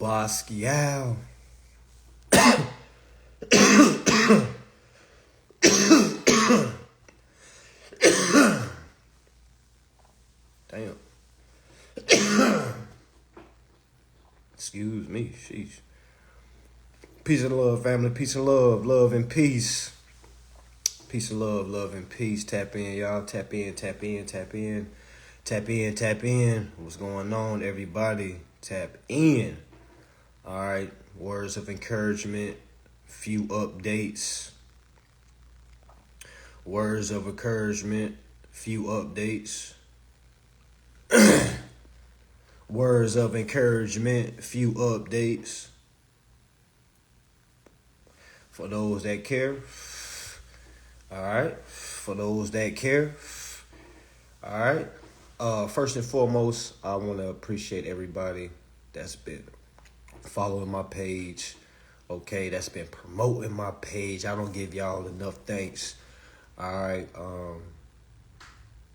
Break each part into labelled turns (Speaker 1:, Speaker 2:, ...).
Speaker 1: Basquiat. Damn. Excuse me. Sheesh. Peace and love, family. Peace and love. Love and peace. Peace and love, love and peace. Tap in, y'all. Tap in, tap in, tap in. Tap in, tap in. What's going on, everybody? Tap in. All right. Words of encouragement. Few updates. Words of encouragement. Few updates. Words of encouragement. Few updates. For those that care. All right. For those that care. All right. First and foremost, I want to appreciate everybody that's been following my page. Okay, that's been promoting my page. I don't give y'all enough thanks. All right.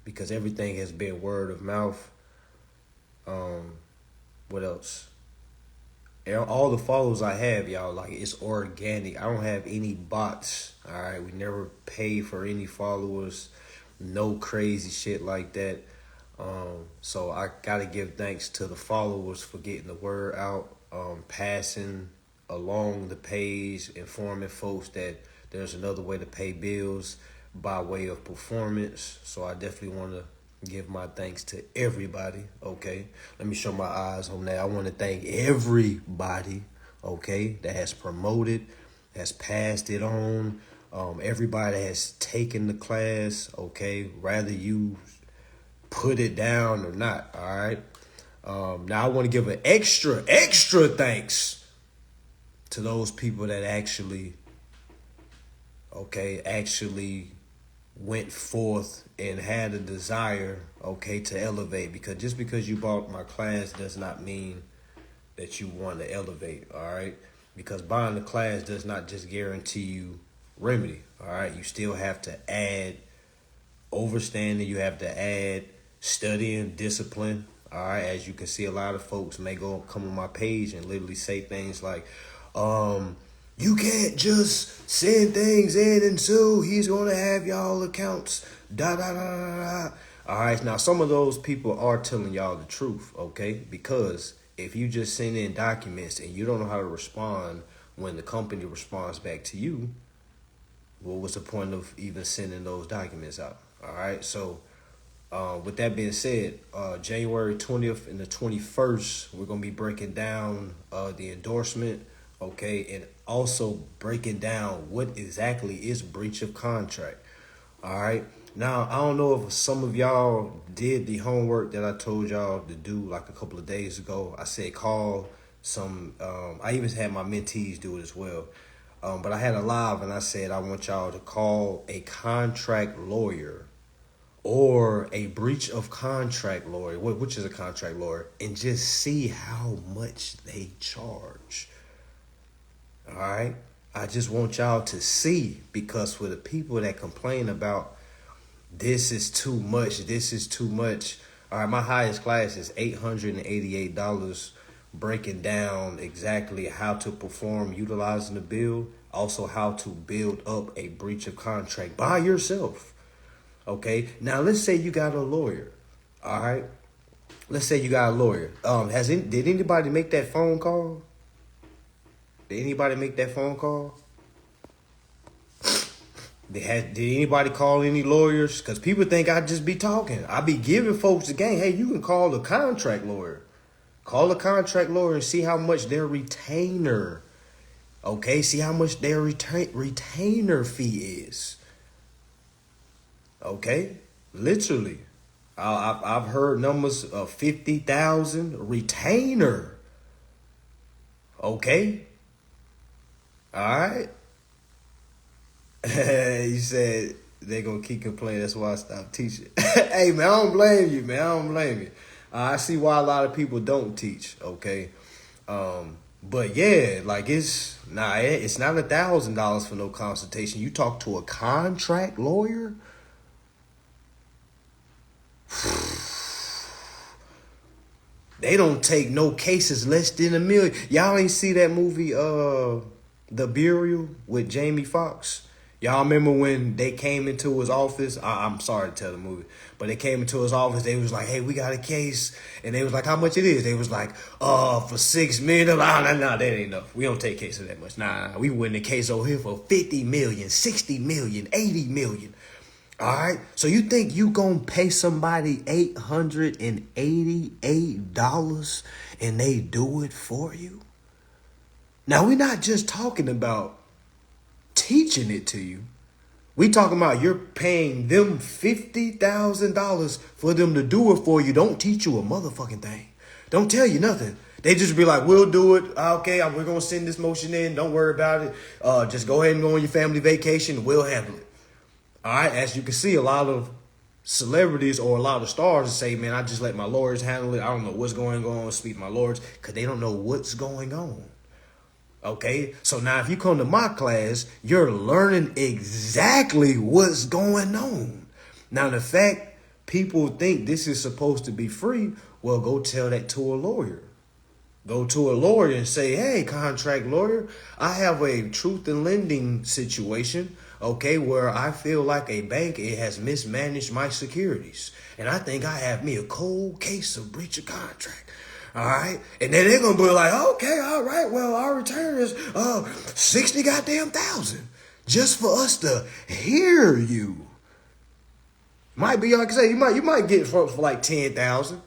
Speaker 1: Because everything has been word of mouth. What else? All the followers I have, y'all, like, it's organic. I don't have any bots. All right. We never pay for any followers. No crazy shit like that. So I gotta give thanks to the followers for getting the word out, passing along the page, informing folks that there's another way to pay bills by way of performance. So I definitely want to give my thanks to everybody. Okay, let me show my eyes on that. I want to thank everybody, okay, that has promoted, has passed it on. Everybody has taken the class, okay, rather you put it down or not, all right? Now I want to give an extra thanks to those people that actually went forth and had a desire, okay, to elevate. Because just because you bought my class does not mean that you want to elevate, all right? Because buying the class does not just guarantee you remedy, all right? You still have to add overstanding. You have to add studying, discipline, all right? As you can see, a lot of folks may come on my page and literally say things like, you can't just send things in and so he's going to have y'all accounts, da, da, da, da, da. All right, now some of those people are telling y'all the truth, okay? Because if you just send in documents and you don't know how to respond when the company responds back to you, what was the point of even sending those documents out? All right, so with that being said, January 20th and the 21st, we're going to be breaking down the endorsement, okay, and also breaking down what exactly is breach of contract. All right. Now, I don't know if some of y'all did the homework that I told y'all to do like a couple of days ago. I said call some, I even had my mentees do it as well. But I had a live and I said I want y'all to call a contract lawyer or a breach of contract lawyer, which is a contract lawyer, and just see how much they charge. All right. I just want y'all to see, because for the people that complain about this is too much, all right, my highest class is $888, breaking down exactly how to perform utilizing the bill, also how to build up a breach of contract by yourself. Okay, now let's say you got a lawyer. All right, let's say you got a lawyer. Did anybody make that phone call? Did anybody make that phone call? Did anybody call any lawyers? Because people think I just be talking. I be giving folks the game. Hey, you can call a contract lawyer. Call a contract lawyer and see how much their retainer, okay? See how much their retainer fee is. Okay? Literally. I've heard numbers of 50,000 retainer. Okay? All right. You said they're going to keep complaining. That's why I stopped teaching. Hey, man, I don't blame you, man. I don't blame you. I see why a lot of people don't teach, okay? But, yeah, like it's not $1,000 for no consultation. You talk to a contract lawyer? They don't take no cases less than $1 million. Y'all ain't see that movie, The Burial with Jamie Foxx? Y'all remember when they came into his office? I'm sorry to tell the movie, but they came into his office. They was like, "Hey, we got a case," and they was like, "How much it is?" They was like, for $6 million." Nah, that ain't enough. We don't take cases that much. Nah, we win the case over here for 50 million, 60 million, 80 million. All right. So you think you gonna pay somebody $888 and they do it for you? Now we're not just talking about teaching it to you. We talking about you're paying them $50,000 for them to do it for you. Don't teach you a motherfucking thing. Don't tell you nothing. They just be like, "We'll do it. Okay, we're gonna send this motion in. Don't worry about it. Just go ahead and go on your family vacation. We'll handle it." All right. As you can see, a lot of celebrities or a lot of stars say, "Man, I just let my lawyers handle it. I don't know what's going on. Speak to my lawyers," because they don't know what's going on. Okay, so now if you come to my class, you're learning exactly what's going on. Now, the fact people think this is supposed to be free, well, go tell that to a lawyer. Go to a lawyer and say, "Hey, contract lawyer, I have a truth in lending situation, okay, where I feel like a bank has mismanaged my securities. And I think I have me a cold case of breach of contract." All right. And then they're going to be like, "Okay, all right, well, our return is 60 goddamn thousand just for us to hear you." Might be, like I say, you might get it for like 10,000.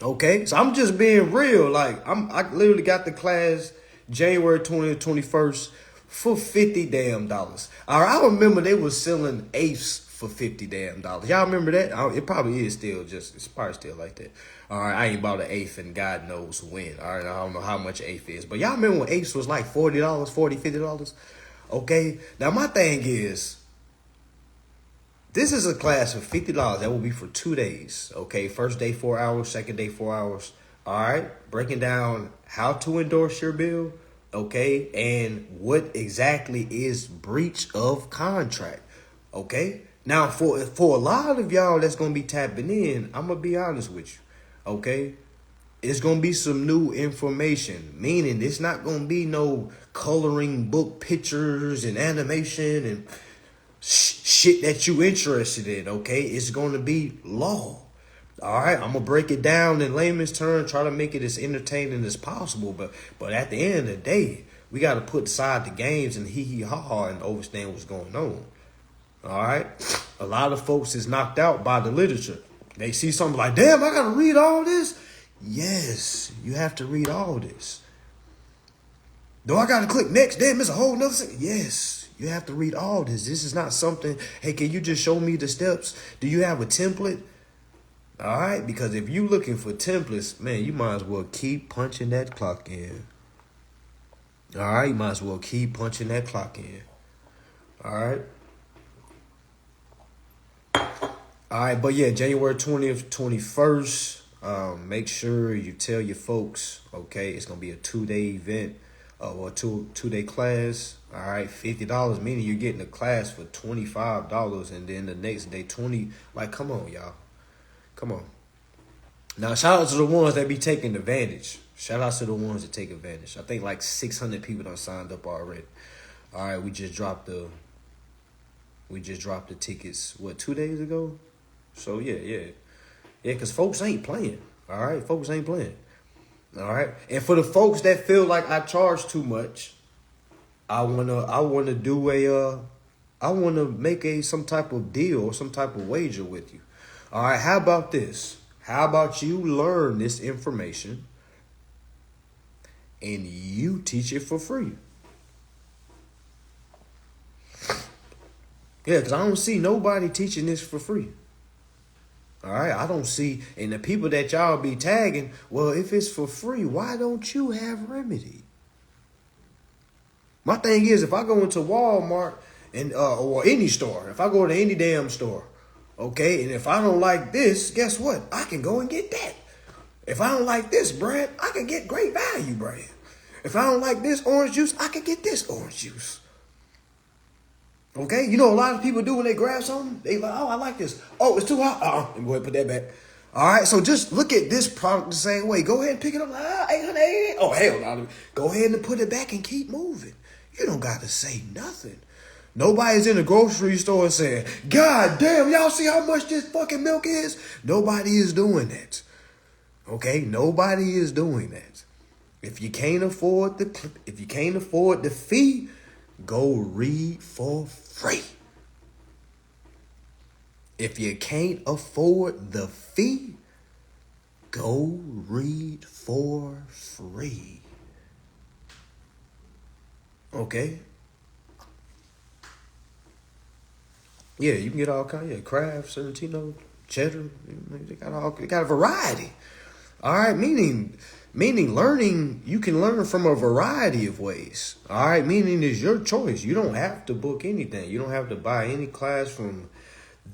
Speaker 1: Okay. So I'm just being real. Like I literally got the class January 20th, 21st for $50 damn dollars. All right. I remember they was selling eighths for $50 damn dollars. Y'all remember that? It probably is still it's probably still like that. All right, I ain't bought an eighth and God knows when. All right, I don't know how much an eighth is. But y'all remember when eighths was like $40, $50? Okay, now my thing is, this is a class for $50. That will be for 2 days. Okay, first day 4 hours, second day 4 hours. All right, breaking down how to endorse your bill. Okay, and what exactly is breach of contract. Okay, now for a lot of y'all that's gonna be tapping in, I'm gonna be honest with you. Okay, it's gonna be some new information, meaning it's not gonna be no coloring book pictures and animation and shit that you interested in. Okay, it's gonna be law. All right, I'm gonna break it down in layman's terms, try to make it as entertaining as possible. But at the end of the day, we got to put aside the games and hee hee ha ha and understand what's going on. All right, a lot of folks is knocked out by the literature. They see something like, "Damn, I gotta read all this." Yes, you have to read all this. Do I gotta click next? Damn, it's a whole nother thing. Yes, you have to read all this. This is not something, "Hey, can you just show me the steps? Do you have a template?" All right, because if you looking for templates, man, you might as well keep punching that clock in. All right, you might as well keep punching that clock in. All right. All right, but yeah, January 20th, 21st. Make sure you tell your folks, okay, it's gonna be a 2-day event, or two-day class. All right, $50, meaning you're getting a class for $25, and then the next day 20. Like, come on, y'all, come on. Now, shout out to the ones that be taking advantage. Shout out to the ones that take advantage. I think like 600 people done signed up already. All right, we just dropped the tickets. What, 2 days ago? So yeah, because folks ain't playing. All right, folks ain't playing. All right, and for the folks that feel like I charge too much, I wanna make some type of deal or some type of wager with you. All right, how about this? How about you learn this information and you teach it for free? Yeah, because I don't see nobody teaching this for free. All right, I don't see, and the people that y'all be tagging, well, if it's for free, why don't you have remedy? My thing is, if I go into Walmart and or any store, if I go to any damn store, okay, and if I don't like this, guess what? I can go and get that. If I don't like this brand, I can get Great Value brand. If I don't like this orange juice, I can get this orange juice. Okay, you know a lot of people do when they grab something, they like, "Oh, I like this. Oh, it's too hot. Let me go ahead and put that back." All right, so just look at this product the same way. Go ahead and pick it up. 800. Oh, hell no. Go ahead and put it back and keep moving. You don't got to say nothing. Nobody's in the grocery store saying, God damn, y'all see how much this fucking milk is? Nobody is doing that. Okay? Nobody is doing that. If you can't afford the fee, go read for free. If you can't afford the fee, go read for free. Okay? Yeah, you can get all kinds. Yeah, Kraft, Sorrentino, cheddar. They got a variety. All right, meaning learning, you can learn from a variety of ways. All right, meaning it's your choice. You don't have to book anything. You don't have to buy any class from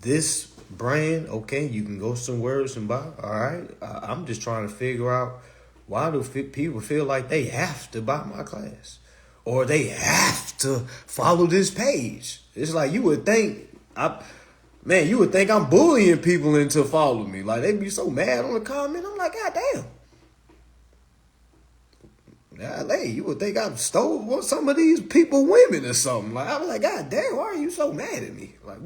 Speaker 1: this brand. Okay, you can go somewhere else and buy. All right, I'm just trying to figure out, why do people feel like they have to buy my class or they have to follow this page? It's like you would think you would think I'm bullying people into following me. Like, they'd be so mad on the comment. I'm like, God damn. Golly, you would think I've stole some of these people women or something. Like, I was like, God damn, why are you so mad at me? Like,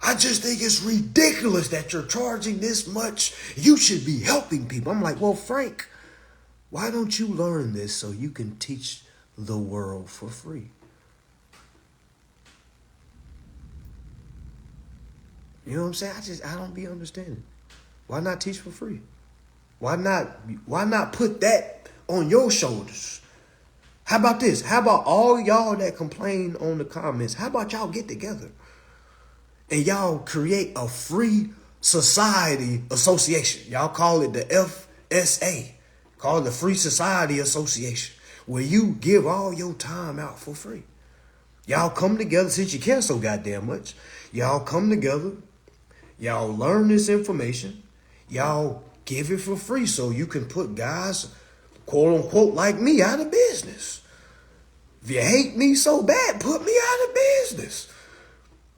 Speaker 1: I just think it's ridiculous that you're charging this much. You should be helping people. I'm like, well, Frank, why don't you learn this so you can teach the world for free? You know what I'm saying? I don't be understanding. Why not teach for free? Why not put that on your shoulders? How about this? How about all y'all that complain on the comments? How about y'all get together and y'all create a free society association? Y'all call it the FSA. Call it the Free Society Association, where you give all your time out for free. Y'all come together, since you care so goddamn much. Y'all come together. Y'all learn this information. Y'all give it for free so you can put guys, quote unquote, like me out of business. If you hate me so bad, put me out of business.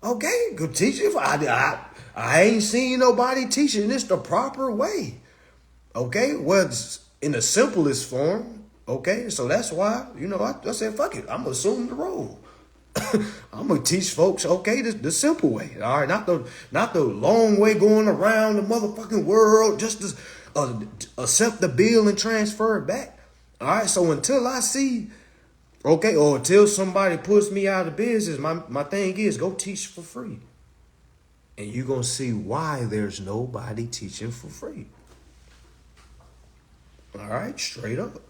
Speaker 1: Okay, go teach it. I ain't seen nobody teaching this the proper way. Okay, well, it's in the simplest form. Okay, so that's why, I said, fuck it. I'm assuming the role. I'm gonna teach folks, okay, the simple way. All right, not the long way going around the motherfucking world just to accept the bill and transfer it back. All right, so until I see, okay, or until somebody puts me out of business, my thing is go teach for free, and you're gonna see why there's nobody teaching for free. All right, straight up.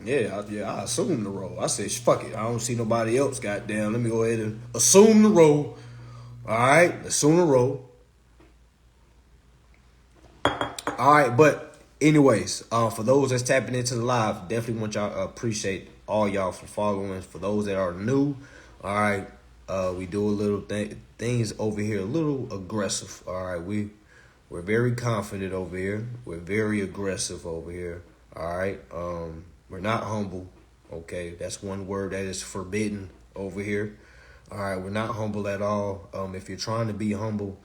Speaker 1: Yeah, I assumed the role. I said, fuck it. I don't see nobody else, goddamn. Let me go ahead and assume the role. All right, assume the role. All right, but anyways, for those that's tapping into the live, definitely want y'all appreciate all y'all for following. For those that are new, all right, we do a little things over here, a little aggressive. All right, we're very confident over here. We're very aggressive over here. All right, we're not humble, okay? That's one word that is forbidden over here. All right, we're not humble at all. If you're trying to be humble,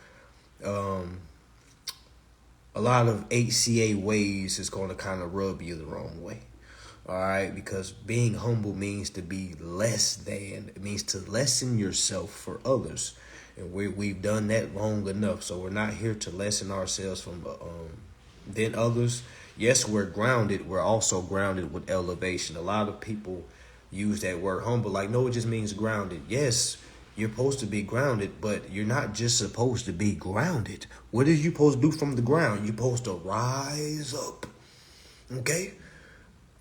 Speaker 1: a lot of HCA ways is going to kind of rub you the wrong way. All right, because being humble means to be less than. It means to lessen yourself for others. And we've done that long enough, so we're not here to lessen ourselves from than others. Yes, we're grounded. We're also grounded with elevation. A lot of people use that word humble like, no, it just means grounded. Yes, you're supposed to be grounded, but you're not just supposed to be grounded. What are you supposed to do from the ground? You're supposed to rise up. Okay?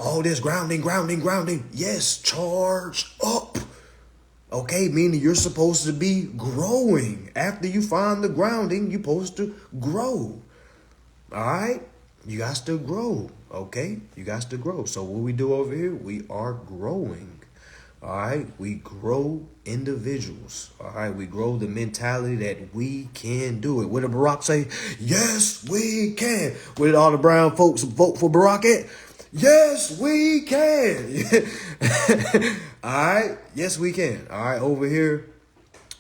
Speaker 1: All this grounding. Yes, charge up. Okay, meaning you're supposed to be growing. After you find the grounding, you're supposed to grow. All right? You got to grow, okay? You got to grow. So what we do over here, we are growing, all right? We grow individuals, all right? We grow the mentality that we can do it. What did Barack say? Yes, we can. What did all the brown folks vote for Barack at? Yes, we can. All right? Yes, we can. All right, over here,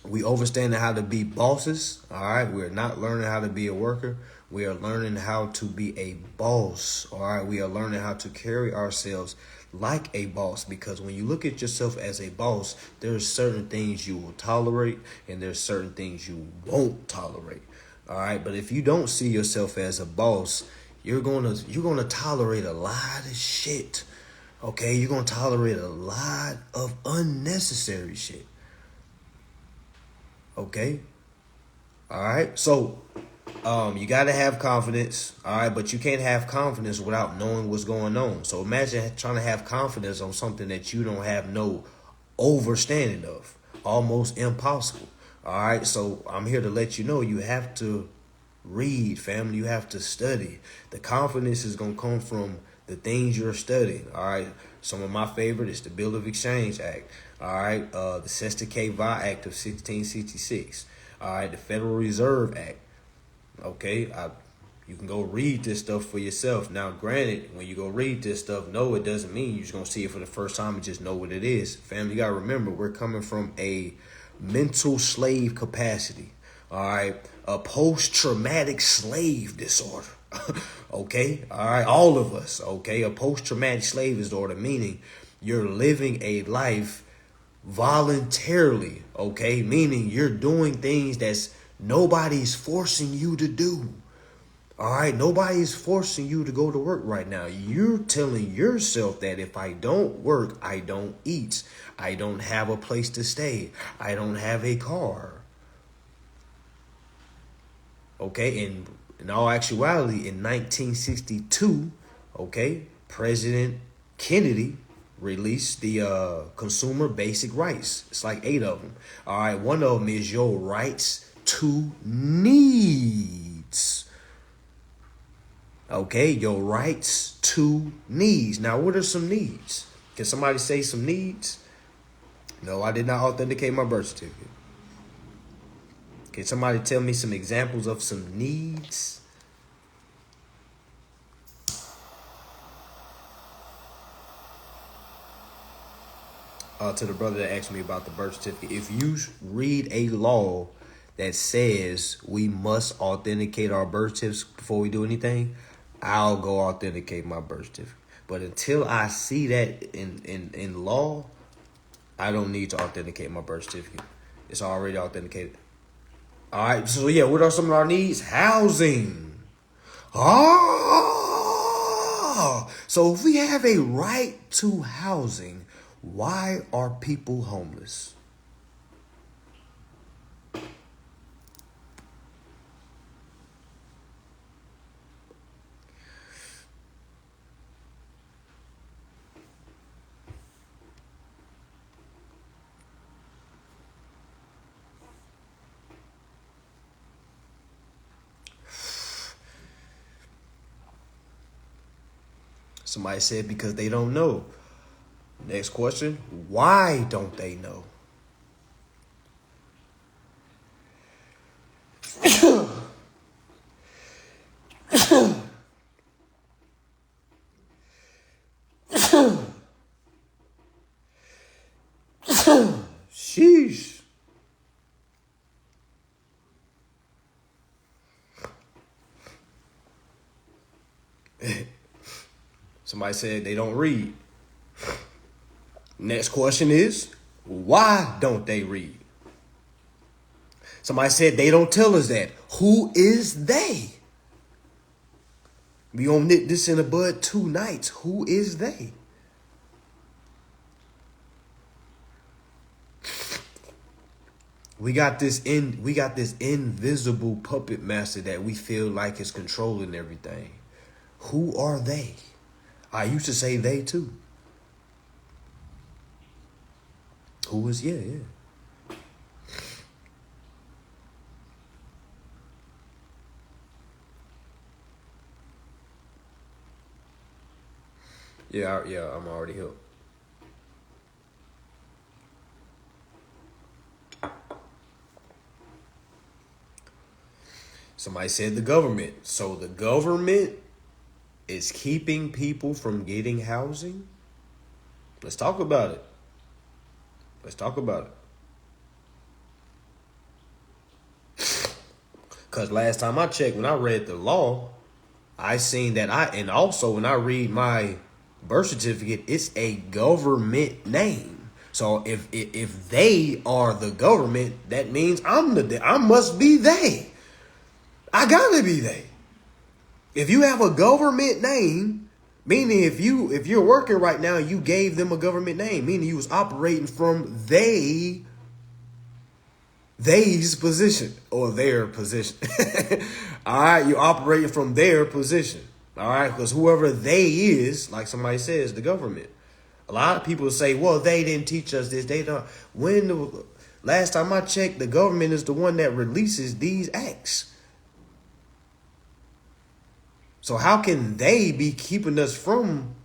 Speaker 1: We understanding how to be bosses. All right. We're not learning how to be a worker. We are learning how to be a boss. All right. We are learning how to carry ourselves like a boss, because when you look at yourself as a boss, there's certain things you will tolerate and there's certain things you won't tolerate. All right. But if you don't see yourself as a boss, you're gonna tolerate a lot of shit. Okay. You're gonna tolerate a lot of unnecessary shit. Okay. All right. So, you got to have confidence. All right. But you can't have confidence without knowing what's going on. So imagine trying to have confidence on something that you don't have no overstanding of. Almost impossible. All right. So I'm here to let you know you have to read, family. You have to study. The confidence is going to come from the things you're studying. All right. Some of my favorite is the Bill of Exchange Act. All right. The Sestakeva Act of 1666. All right. The Federal Reserve Act. Okay. You can go read this stuff for yourself. Now, granted, when you go read this stuff, no, it doesn't mean you're just going to see it for the first time and just know what it is. Family, you got to remember, we're coming from a mental slave capacity. All right. A post-traumatic slave disorder. Okay. All right. All of us. Okay. A post-traumatic slave disorder, meaning you're living a life voluntarily. Okay. Meaning you're doing things that's nobody's forcing you to do. All right. Nobody's forcing you to go to work right now. You're telling yourself that if I don't work, I don't eat. I don't have a place to stay. I don't have a car. Okay, in all actuality, in 1962, okay, President Kennedy released the Consumer Basic Rights. It's like 8 of them. All right, one of them is your rights to needs. Okay, your rights to needs. Now, what are some needs? Can somebody say some needs? No, I did not authenticate my birth certificate. Can somebody tell me some examples of some needs? To the brother that asked me about the birth certificate, if you read a law that says we must authenticate our birth certificates before we do anything, I'll go authenticate my birth certificate. But until I see that in law, I don't need to authenticate my birth certificate. It's already authenticated. All right, so yeah, what are some of our needs? Housing. So if we have a right to housing, why are people homeless? Somebody said because they don't know. Next question, why don't they know? Sheesh. Somebody said they don't read. Next question is, why don't they read? Somebody said they don't tell us that. Who is they? We gonna nip this in the bud 2 nights. Who is they? We got this invisible puppet master that we feel like is controlling everything. Who are they? I used to say they too. Who is yeah. Yeah, I'm already here. Somebody said the government. So the government is keeping people from getting housing? Let's talk about it. Let's talk about it. Because last time I checked, when I read the law, I seen that and also when I read my birth certificate, it's a government name. So if they are the government, that means I must be they. I gotta be they. If you have a government name, meaning if you're working right now, you gave them a government name, meaning you was operating from they's position or their position. All right, you're operating from their position. All right, because whoever they is, like somebody says, the government. A lot of people say, well, they didn't teach us this. They don't. Last time I checked, the government is the one that releases these acts. So how can they be keeping us from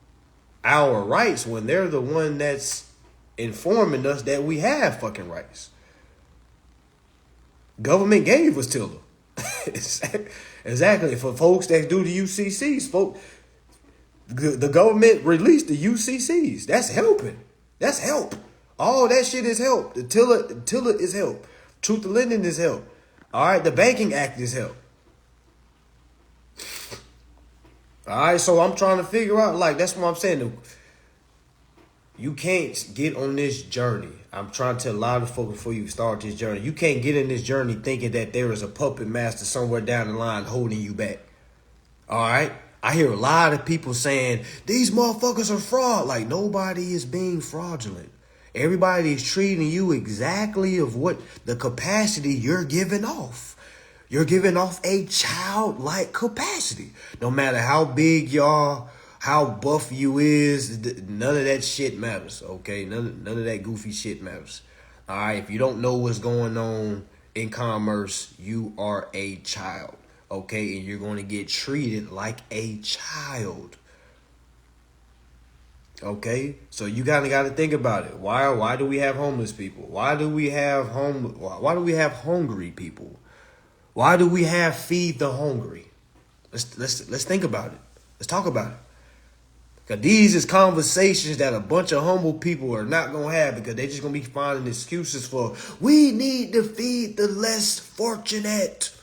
Speaker 1: our rights when they're the one that's informing us that we have fucking rights? Government gave us Tiller. Exactly. For folks that do the UCCs, the government released the UCCs. That's helping. That's help. All that shit is help. The Tiller is help. Truth of lending is help. All right. The Banking Act is help. All right. So I'm trying to figure out, like, that's what I'm saying. You can't get on this journey. I'm trying to tell a lot of folks before you start this journey. You can't get in this journey thinking that there is a puppet master somewhere down the line holding you back. All right? I hear a lot of people saying, these motherfuckers are fraud. Like, nobody is being fraudulent. Everybody is treating you exactly of what the capacity you're giving off. You're giving off a childlike capacity. No matter how big y'all, how buff you is, none of that shit matters, okay? None of that goofy shit matters. All right, if you don't know what's going on in commerce, you are a child, okay? And you're going to get treated like a child, okay? So you kind of got to think about it. Why do we have homeless people? Why do we have hungry people? Why do we have feed the hungry? Let's think about it. Let's talk about it. Because these is conversations that a bunch of humble people are not going to have, because they're just going to be finding excuses for, we need to feed the less fortunate.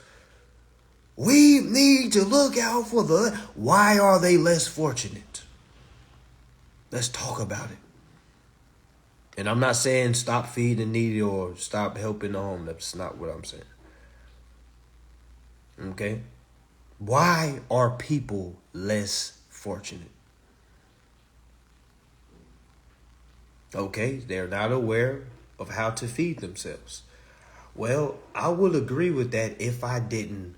Speaker 1: We need to look out for why are they less fortunate? Let's talk about it. And I'm not saying stop feeding the needy or stop helping the home. That's not what I'm saying. Okay? Why are people less fortunate? Okay, they're not aware of how to feed themselves. Well, I will agree with that if I didn't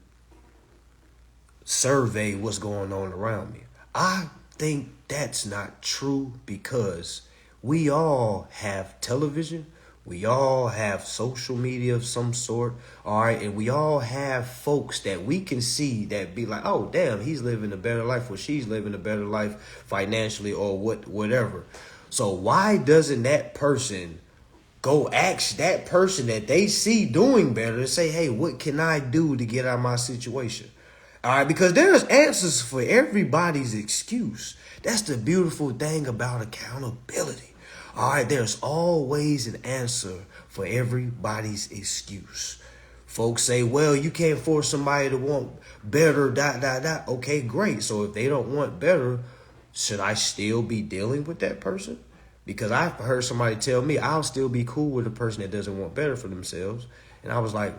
Speaker 1: survey what's going on around me. I think that's not true, because we all have television. We all have social media of some sort, all right? And we all have folks that we can see that be like, oh, damn, he's living a better life, or she's living a better life financially, or whatever. So why doesn't that person go ask that person that they see doing better and say, hey, what can I do to get out of my situation? All right, because there's answers for everybody's excuse. That's the beautiful thing about accountability. All right, there's always an answer for everybody's excuse. Folks say, well, you can't force somebody to want better, ... Okay, great. So if they don't want better, should I still be dealing with that person? Because I've heard somebody tell me I'll still be cool with a person that doesn't want better for themselves. And I was like,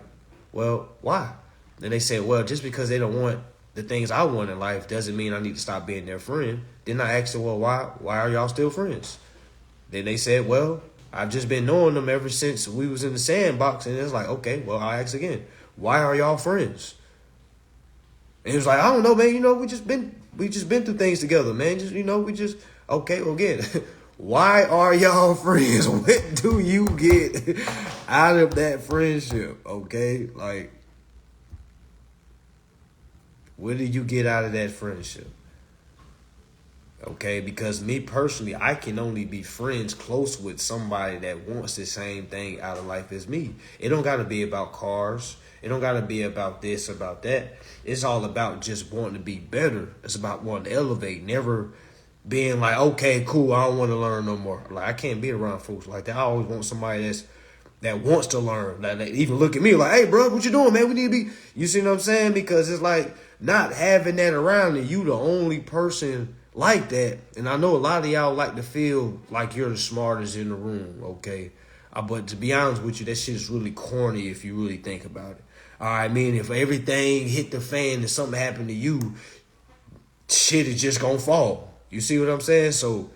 Speaker 1: well, why? Then they said, well, just because they don't want the things I want in life doesn't mean I need to stop being their friend. Then I asked them, well, why are y'all still friends? Then they said, well, I've just been knowing them ever since we was in the sandbox. And it's like, okay, well, I ask again, why are y'all friends? And he was like, I don't know, man. We just been through things together, man. Okay, well, again, why are y'all friends? What do you get out of that friendship? Okay, like, what do you get out of that friendship? Okay, because me personally, I can only be friends close with somebody that wants the same thing out of life as me. It don't got to be about cars. It don't got to be about this, about that. It's all about just wanting to be better. It's about wanting to elevate, never being like, okay, cool, I don't want to learn no more. Like, I can't be around folks like that. I always want somebody that's that wants to learn. That even look at me like, hey, bro, what you doing, man? We need to be. You see what I'm saying? Because it's like not having that around and you the only person like that. And I know a lot of y'all like to feel like you're the smartest in the room, okay? But to be honest with you, that shit is really corny if you really think about it. All right, I mean, if everything hit the fan and something happened to you, shit is just gonna fall. You see what I'm saying? So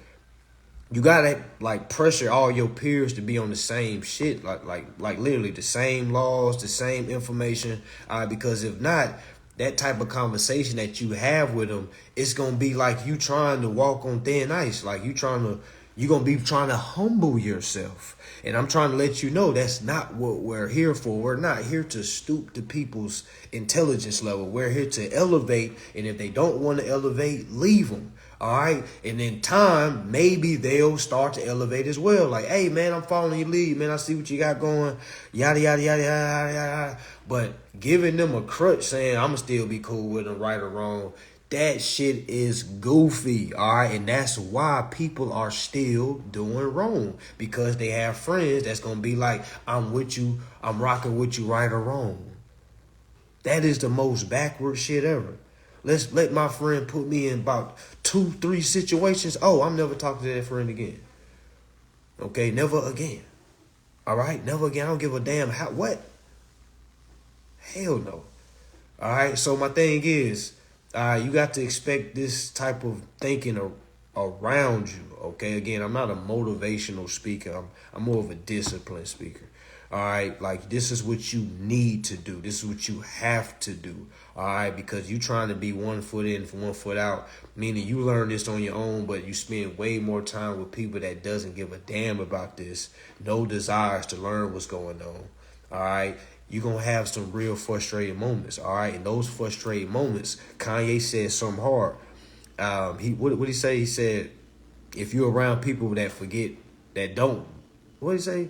Speaker 1: you gotta like pressure all your peers to be on the same shit, like literally the same laws, the same information. Because if not, that type of conversation that you have with them, it's gonna be like you trying to walk on thin ice. Like you're gonna be trying to humble yourself. And I'm trying to let you know that's not what we're here for. We're not here to stoop to people's intelligence level. We're here to elevate. And if they don't want to elevate, leave them. All right. And in time, maybe they'll start to elevate as well. Like, hey, man, I'm following your lead, man. I see what you got going. Yada, yada, yada, yada, yada. But giving them a crutch saying I'm going to still be cool with them, right or wrong, that shit is goofy, all right? And that's why people are still doing wrong. Because they have friends that's going to be like, I'm with you, I'm rocking with you, right or wrong. That is the most backward shit ever. Let's let my friend put me in about 2-3 situations. Oh, I'm never talking to that friend again. Okay, never again. All right, never again. I don't give a damn how, what? Hell no. All right, so my thing is, you got to expect this type of thinking around you, okay? Again, I'm not a motivational speaker. I'm more of a disciplined speaker. All right, like this is what you need to do. This is what you have to do. All right, because you trying to be 1 foot in, 1 foot out, meaning you learn this on your own, but you spend way more time with people that doesn't give a damn about this, no desires to learn what's going on. All right, you're going to have some real frustrating moments. All right, and those frustrating moments, Kanye said something hard. What he say? He said, if you're around people that forget, that don't, what did he say?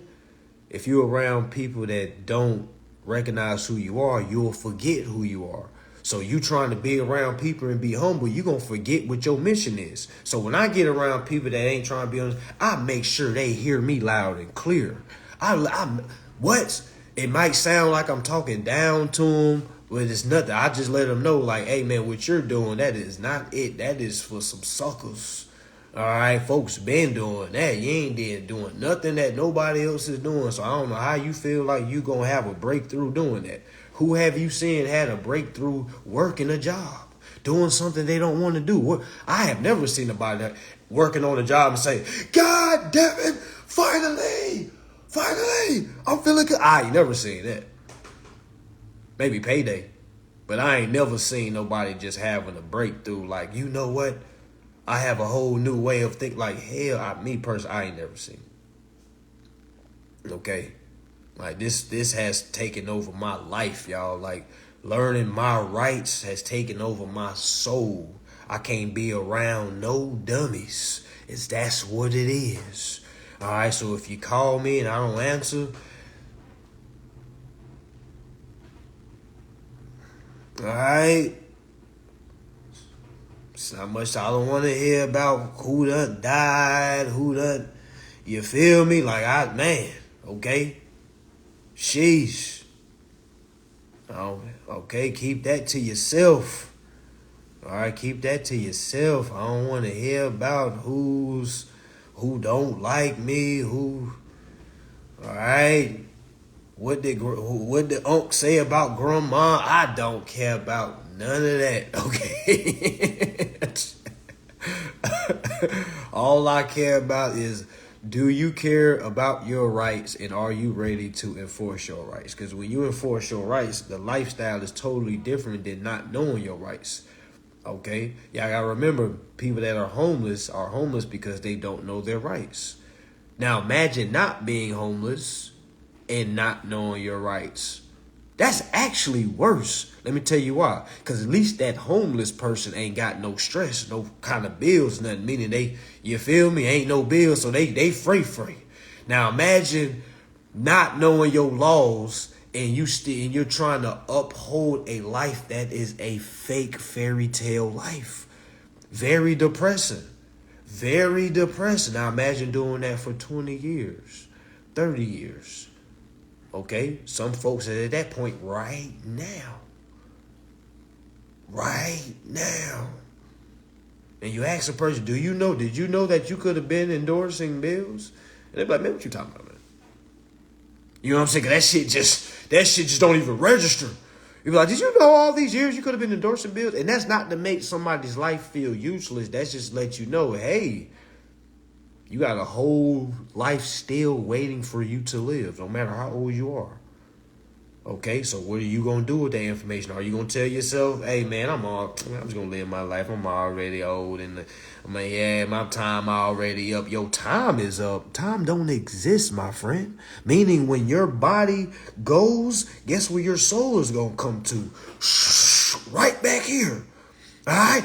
Speaker 1: If you're around people that don't recognize who you are, you'll forget who you are. So you trying to be around people and be humble, you're going to forget what your mission is. So when I get around people that ain't trying to be honest, I make sure they hear me loud and clear. It might sound like I'm talking down to them, but it's nothing. I just let them know like, hey, man, what you're doing, that is not it. That is for some suckers. All right, folks been doing that. You ain't doing nothing that nobody else is doing. So I don't know how you feel like you going to have a breakthrough doing that. Who have you seen had a breakthrough working a job, doing something they don't want to do? I have never seen nobody that working on a job and say, God damn it, finally, I'm feeling good. I ain't never seen that. Maybe payday. But I ain't never seen nobody just having a breakthrough like, you know what? I have a whole new way of thinking. Like, hell, me personally, I ain't never seen. Okay? Like, this has taken over my life, y'all. Like, learning my rights has taken over my soul. I can't be around no dummies. That's what it is. All right, so if you call me and I don't answer, all right, it's not much I don't want to hear about who done died, you feel me? Like, okay, sheesh. Oh, okay, keep that to yourself. All right, keep that to yourself. I don't want to hear about who don't like me, all right. What did Unc say about grandma? I don't care about none of that, okay? All I care about is, do you care about your rights and are you ready to enforce your rights? Because when you enforce your rights, the lifestyle is totally different than not knowing your rights. Okay? Y'all gotta remember, people that are homeless because they don't know their rights. Now imagine not being homeless and not knowing your rights. That's actually worse. Let me tell you why. Because at least that homeless person ain't got no stress, no kind of bills, nothing. Meaning you feel me? Ain't no bills, so they free. Now imagine not knowing your laws and you're trying to uphold a life that is a fake fairy tale life. Very depressing. Very depressing. Now imagine doing that for 20 years, 30 years. Okay? Some folks are at that point right now. Right now. And you ask a person, did you know that you could have been endorsing bills? And they're like, man, what you talking about, man? You know what I'm saying? That shit just don't even register. You be like, did you know all these years you could have been endorsing bills? And that's not to make somebody's life feel useless. That's just let you know, hey, you got a whole life still waiting for you to live, no matter how old you are. Okay, so what are you going to do with that information? Are you going to tell yourself, hey, man, I'm just going to live my life. I'm already old. And my time already up. Your time is up. Time don't exist, my friend. Meaning when your body goes, guess where your soul is going to come to? Right back here. All right?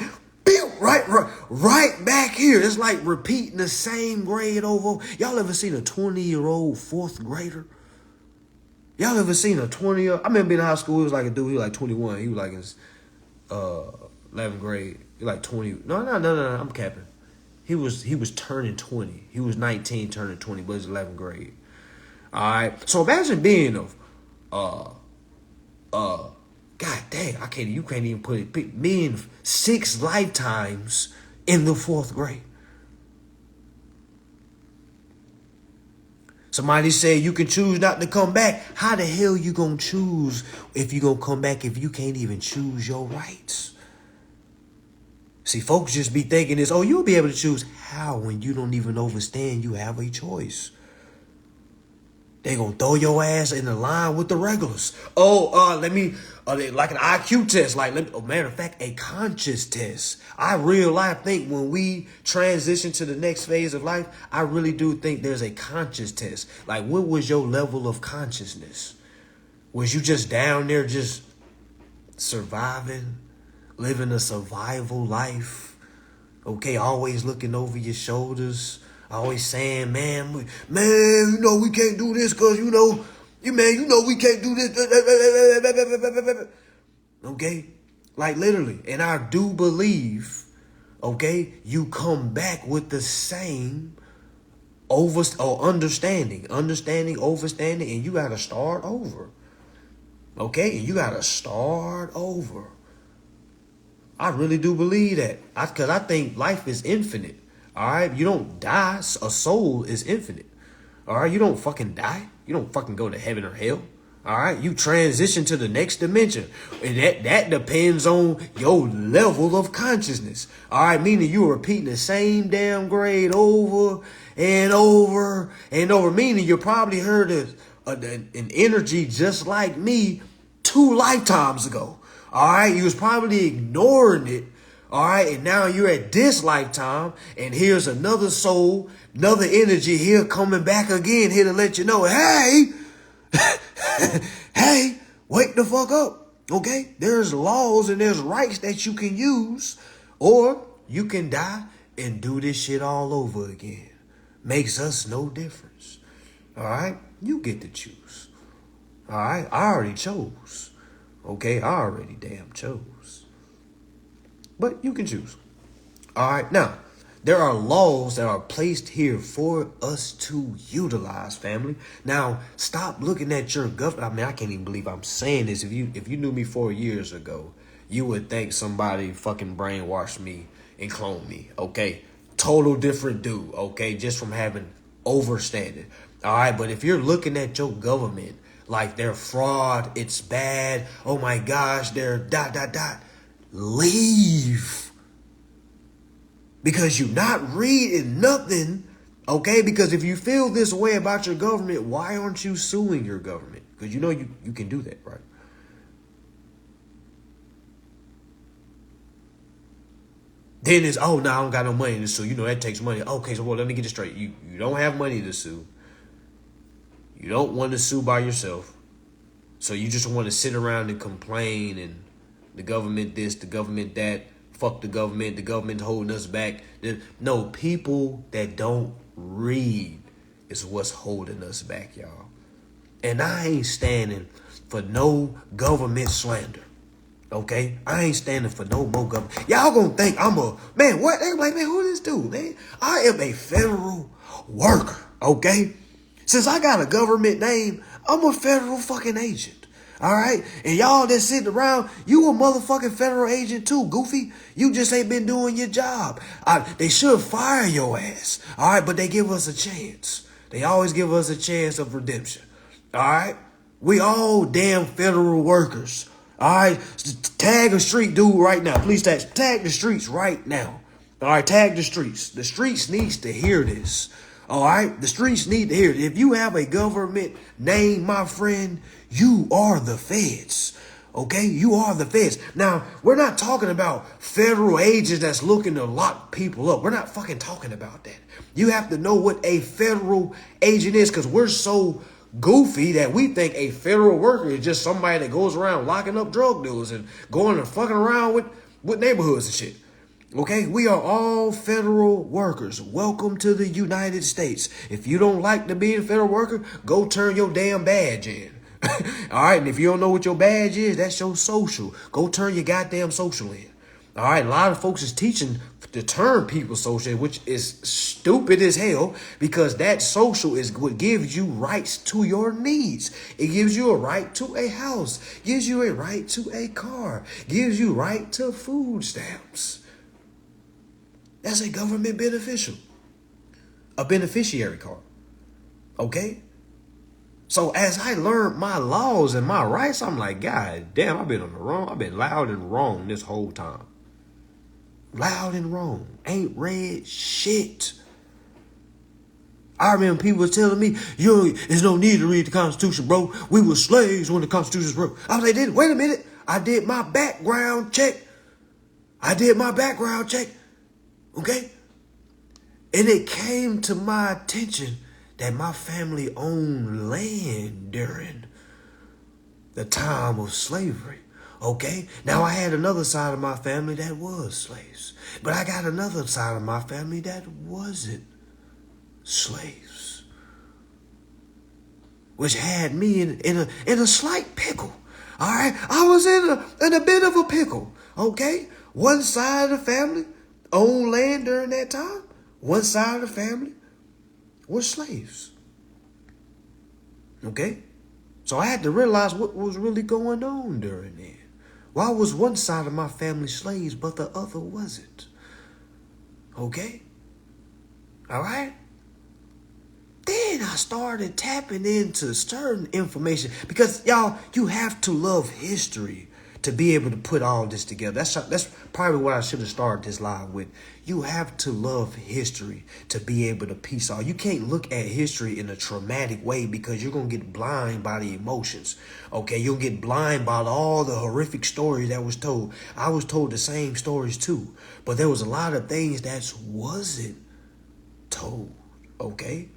Speaker 1: Right back here. It's like repeating the same grade over. Y'all ever seen a 20-year-old fourth grader? Y'all ever seen a 20-year? I remember being in high school. He was like a dude. He was like 21. He was like in 11th grade. He like 20. No. I'm capping. He was turning 20. He was 19, turning 20, but it's 11th grade. All right. So imagine being God dang, you can't even put it. Being 6 lifetimes in the 4th grade. Somebody said you can choose not to come back. How the hell you gonna choose if you gonna come back if you can't even choose your rights? See, folks just be thinking this, oh, you'll be able to choose. How when you don't even understand you have a choice? They gonna throw your ass in the line with the regulars. Like an IQ test. Matter of fact, a conscious test. I think when we transition to the next phase of life, I really do think there's a conscious test. Like, what was your level of consciousness? Was you just down there just surviving, living a survival life? Okay, always looking over your shoulders. Always saying, man, we can't do this because, we can't do this. Okay? Like literally. And I do believe, okay, you come back with the same understanding, overstanding, and you got to start over. Okay? And you got to start over. I really do believe that. Because I think life is infinite. All right, you don't die. A soul is infinite. All right, you don't fucking die. You don't fucking go to heaven or hell. All right, you transition to the next dimension, and that depends on your level of consciousness. All right, meaning you are repeating the same damn grade over and over and over. Meaning you probably heard an energy just like me 2 lifetimes ago. All right, you was probably ignoring it. All right, and now you're at this lifetime, and here's another soul, another energy here coming back again, here to let you know, hey, hey, wake the fuck up, okay? There's laws and there's rights that you can use, or you can die and do this shit all over again. Makes us no difference, all right? You get to choose, all right? I already chose, okay? I already damn chose. But you can choose. All right. Now, there are laws that are placed here for us to utilize, family. Now, stop looking at your government. I mean, I can't even believe I'm saying this. If you knew me 4 years ago, you would think somebody fucking brainwashed me and cloned me. Okay. Total different dude. Okay. Just from having overstanding. All right. But if you're looking at your government like they're fraud, it's bad. Oh my gosh, they're ... Leave. Because you're not reading nothing, okay? Because if you feel this way about your government, why aren't you suing your government? Because you can do that, right? Then it's, I don't got no money to sue. That takes money. Okay, so let me get it straight. You don't have money to sue. You don't want to sue by yourself. So you just want to sit around and complain and the government this, the government that, fuck the government holding us back. No, people that don't read is what's holding us back, y'all. And I ain't standing for no government slander, okay? I ain't standing for no more government. Y'all gonna think I'm man, what? They like, man, who is this dude, man? I am a federal worker, okay? Since I got a government name, I'm a federal fucking agent. All right? And y'all that sitting around, you a motherfucking federal agent too, goofy. You just ain't been doing your job. They should fire your ass. All right? But they give us a chance. They always give us a chance of redemption. All right? We all damn federal workers. All right? Tag a street dude right now. Please tag the streets right now. All right? Tag the streets. The streets needs to hear this. All right? The streets need to hear it. If you have a government name, my friend, you are the feds. Okay? You are the feds. Now, we're not talking about federal agents that's looking to lock people up. We're not fucking talking about that. You have to know what a federal agent is, because we're so goofy that we think a federal worker is just somebody that goes around locking up drug dealers and going and fucking around with neighborhoods and shit. Okay, we are all federal workers. Welcome to the United States. If you don't like to be a federal worker, go turn your damn badge in. All right, and if you don't know what your badge is, that's your social. Go turn your goddamn social in. All right, a lot of folks is teaching to turn people social, which is stupid as hell, because that social is what gives you rights to your needs. It gives you a right to a house, gives you a right to a car, gives you right to food stamps. That's a government beneficial. A beneficiary card. Okay? So as I learned my laws and my rights, I'm like, God damn, I've been on the wrong. I've been loud and wrong this whole time. Loud and wrong. Ain't read shit. I remember people was telling me, there's no need to read the Constitution, bro. We were slaves when the Constitution was wrote. I was like, wait a minute. I did my background check. Okay? And it came to my attention that my family owned land during the time of slavery. Okay? Now, I had another side of my family that was slaves. But I got another side of my family that wasn't slaves. Which had me in a slight pickle. All right? I was in a bit of a pickle. Okay? One side of the family owned land during that time. One side of the family were slaves. Okay? So I had to realize what was really going on during then. Why was one side of my family slaves, but the other wasn't? Okay? All right? Then I started tapping into certain information, because y'all, you have to love history to be able to put all this together. That's probably what I should have started this live with. You have to love history to be able to piece all. You can't look at history in a traumatic way, because you're going to get blind by the emotions. Okay, you'll get blind by all the horrific stories that was told. I was told the same stories too, but there was a lot of things that wasn't told. Okay,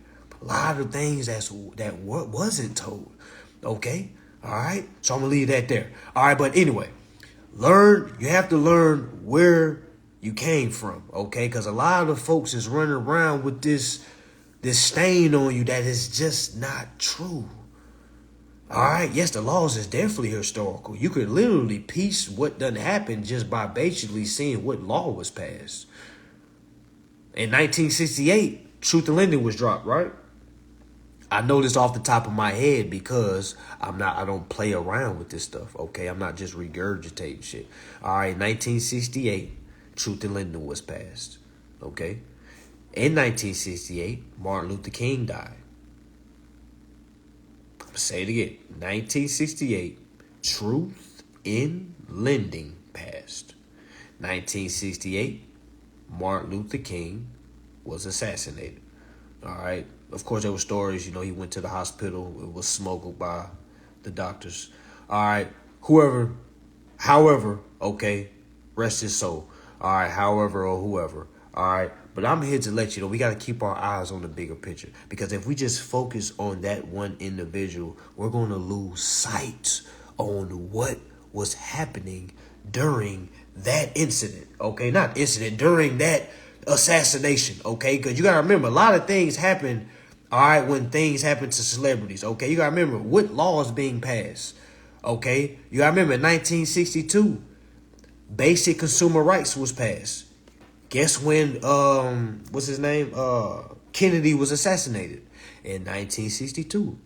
Speaker 1: a lot of things that wasn't told. Okay. All right. So I'm going to leave that there. All right. But anyway, you have to learn where you came from. Okay. Because a lot of the folks is running around with this stain on you that is just not true. All right. Yes, the laws is definitely historical. You could literally piece what done happened just by basically seeing what law was passed. In 1968, Truth in Lending was dropped, right? I know this off the top of my head because I don't play around with this stuff, okay? I'm not just regurgitating shit. All right, 1968, Truth in Lending was passed, okay? In 1968, Martin Luther King died. I'm gonna say it again. 1968, Truth in Lending passed. 1968, Martin Luther King was assassinated. All right. Of course, there were stories, he went to the hospital. It was smuggled by the doctors. All right. However, okay, rest his soul. All right. However or whoever. All right. But I'm here to let you know we got to keep our eyes on the bigger picture, because if we just focus on that one individual, we're going to lose sight on what was happening during that incident. Okay. Not incident, during that assassination. Okay. Because you got to remember, a lot of things happen. All right, when things happen to celebrities, okay? You got to remember what law is being passed, okay? You got to remember in 1962, basic consumer rights was passed. Guess when, what's his name? Kennedy was assassinated in 1962.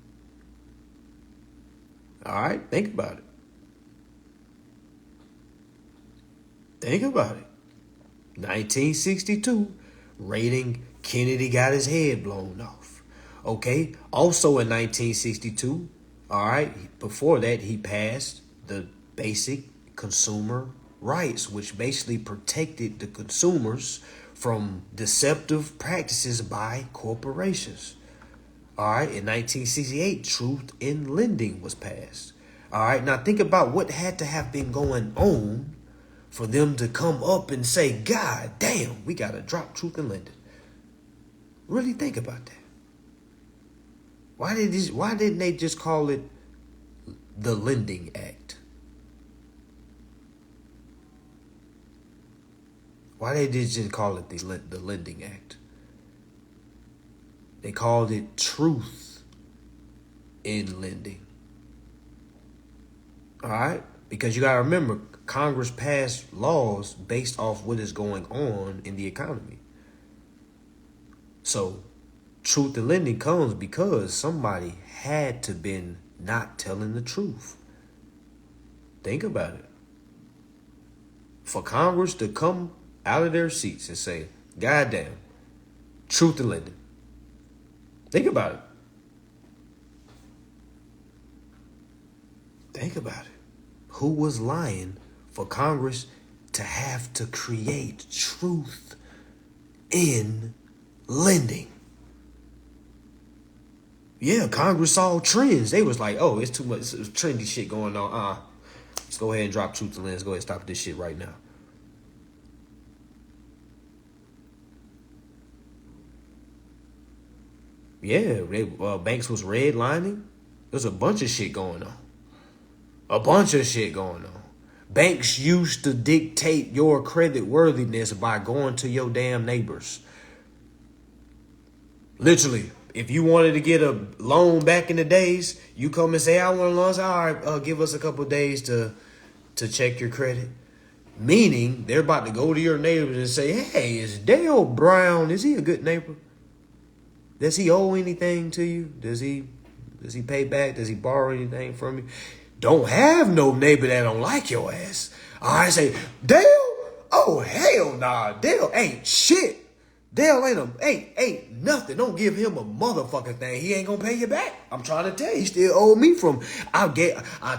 Speaker 1: All right, think about it. Think about it. 1962, raiding Kennedy got his head blown off. Okay, also in 1962, all right, before that, he passed the Basic Consumer Rights, which basically protected the consumers from deceptive practices by corporations. All right, in 1968, Truth in Lending was passed. All right, now think about what had to have been going on for them to come up and say, God damn, we got to drop Truth in Lending. Really think about that. Why didn't they just call it the Lending Act? Why they did just call it the Lending Act? They called it Truth in Lending. All right? Because you got to remember, Congress passed laws based off what is going on in the economy. So, truth in lending comes because somebody had to been not telling the truth. Think about it. For Congress to come out of their seats and say, God damn, truth in lending. Think about it. Think about it. Who was lying for Congress to have to create truth in lending? Yeah, Congress saw trends. They was like, oh, it's too much trendy shit going on. Let's go ahead and drop truth in lending. Let's go ahead and stop this shit right now. Yeah, banks was redlining. There's a bunch of shit going on. Banks used to dictate your credit worthiness by going to your damn neighbors. Literally, if you wanted to get a loan back in the days, you come and say, I want a loan. Say, all right, give us a couple of days to check your credit. Meaning, they're about to go to your neighbors and say, hey, is Dale Brown, is he a good neighbor? Does he owe anything to you? Does he pay back? Does he borrow anything from you? Don't have no neighbor that don't like your ass. I say, Dale? Oh, hell nah. Dale ain't shit. Dale ain't nothing. Don't give him a motherfucking thing. He ain't gonna pay you back. I'm trying to tell you, he still owe me from. I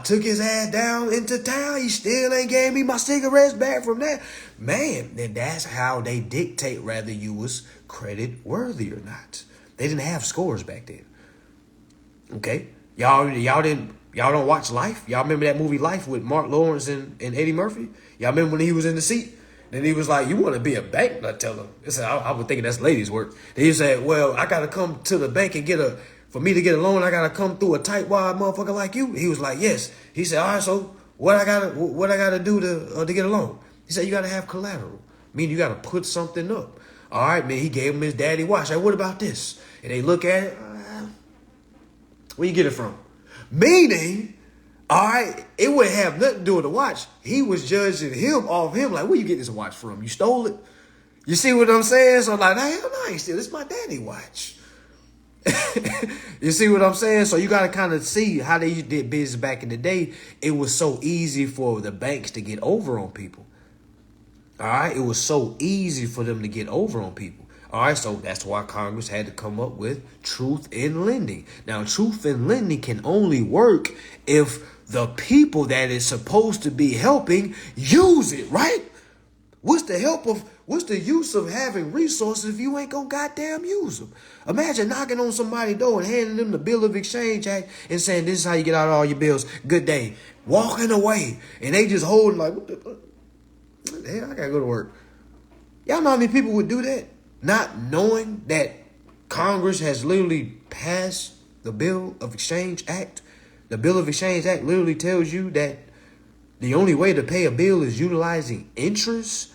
Speaker 1: took his ass down into town. He still ain't gave me my cigarettes back from that. Man, then that's how they dictate whether you was credit worthy or not. They didn't have scores back then. Okay, y'all don't watch Life? Y'all remember that movie Life with Mark Lawrence and Eddie Murphy? Y'all remember when he was in the seat? Then he was like, you want to be a bank teller? I was thinking that's ladies' work. Then he said, well, I got to come to the bank and for me to get a loan, I got to come through a tightwad motherfucker like you. He was like, yes. He said, all right, so what I gotta do to get a loan? He said, you got to have collateral. Meaning you got to put something up. All right, man, he gave him his daddy watch. Like, what about this? And they look at it. Where you get it from? Meaning, all right, it wouldn't have nothing to do with the watch. He was judging him off him. Like, where you get this watch from? You stole it? You see what I'm saying? So I'm like, hell no, I ain't steal. It's my daddy watch. You see what I'm saying? So you got to kind of see how they did business back in the day. It was so easy for the banks to get over on people. All right, it was so easy for them to get over on people. All right, so that's why Congress had to come up with truth in lending. Now, truth in lending can only work if the people that it's supposed to be helping use it, right? What's the use of having resources if you ain't gonna goddamn use them? Imagine knocking on somebody's door and handing them the Bill of Exchange Act and saying, this is how you get out of all your bills. Good day. Walking away. And they just holding like, what the hell? I gotta go to work. Y'all know how many people would do that? Not knowing that Congress has literally passed the Bill of Exchange Act. The Bill of Exchange Act literally tells you that the only way to pay a bill is utilizing interest.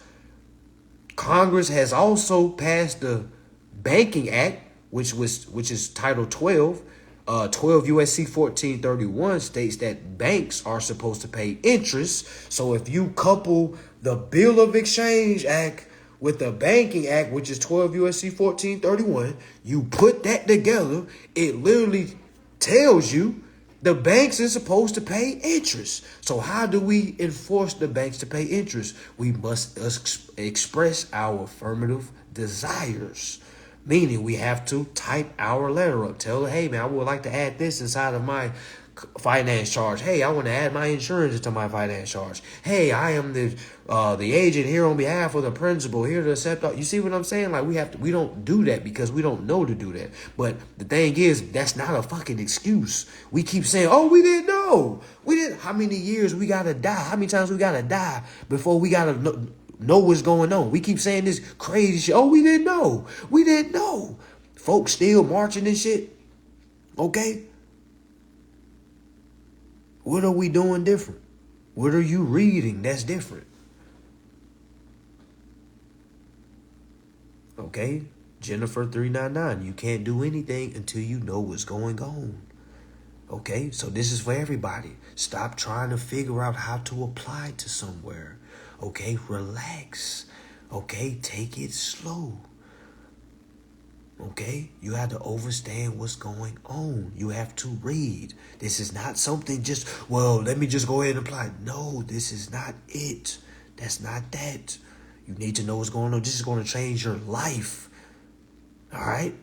Speaker 1: Congress has also passed the Banking Act, which is Title 12. 12 USC 1431 states that banks are supposed to pay interest. So if you couple the Bill of Exchange Act with the Banking Act, which is 12 USC 1431, you put that together, it literally tells you The banks is supposed to pay interest. So how do we enforce the banks to pay interest? We must express our affirmative desires. Meaning we have to type our letter up. Tell her, hey man, I would like to add this inside of my finance charge. Hey, I want to add my insurance into my finance charge. Hey, I am the agent here on behalf of the principal here to accept. You see what I'm saying? Like we don't do that because we don't know to do that. But the thing is, that's not a fucking excuse. We keep saying, oh, we didn't know. We didn't. How many years we gotta die? How many times we gotta die before we gotta know what's going on? We keep saying this crazy shit. Oh, we didn't know. We didn't know. Folks still marching and shit. Okay. What are we doing different? What are you reading that's different? Okay, Jennifer 399, you can't do anything until you know what's going on. Okay, so this is for everybody. Stop trying to figure out how to apply to somewhere. Okay, relax. Okay, take it slow. Okay, you have to understand what's going on. You have to read. This is not something just, well, let me just go ahead and apply. No, this is not it. That's not that. You need to know what's going on. This is going to change your life. All right?